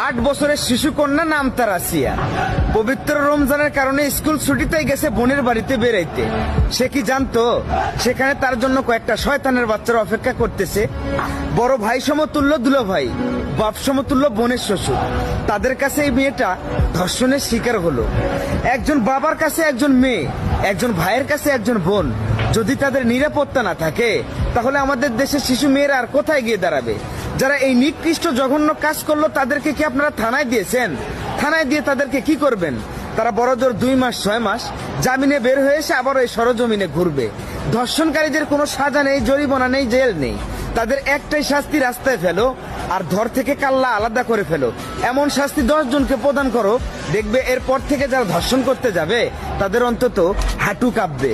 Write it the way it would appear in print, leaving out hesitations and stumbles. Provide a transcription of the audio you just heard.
8 বছরের শিশু কন্যা নাম তার আসিয়া। পবিত্র রমজানের কারণে স্কুল ছুটিতে গেছে বোনের বাড়িতে বেড়াইতে। সে কি জানতো সেখানে তার জন্য কয়েকটা শয়তানের বাচ্চারা অপেক্ষা করতেছে? বড় ভাই সমতুল্য দুলো ভাই, বাপ সমতুল্য বোনের শ্বশুর, তাদের কাছে এই মেয়েটা ধর্ষণের শিকার হলো। একজন বাবার কাছে একজন মেয়ে, একজন ভাইয়ের কাছে একজন বোন। যদি তাদের নিরাপত্তা না থাকে তাহলে আমাদের দেশের শিশু মেয়েরা আর কোথায় গিয়ে দাঁড়াবে? যারা এই নিকৃষ্ট জঘন্য কাজ করলো তাদেরকে কি আপনারা থানায় দিয়েছেন? থানায় দিয়ে তাদেরকে কি করবেন? তারা বড়জোর 2 মাস 6 মাস জামিনে বের হয়ে এসে আবার ওই সরজমিনে ঘুরবে। ধর্ষণকারীদের কোনো সাজা নেই, জরিমানা নেই, জেল নেই। তাদের একটাই শাস্তি, রাস্তায় ফেলো আর ধর থেকে কাল্লা আলাদা করে ফেলো। এমন শাস্তি 10 জনকে প্রদান করো, দেখবে এরপর থেকে যারা ধর্ষণ করতে যাবে তাদের অন্তত হাঁটু কাঁপবে।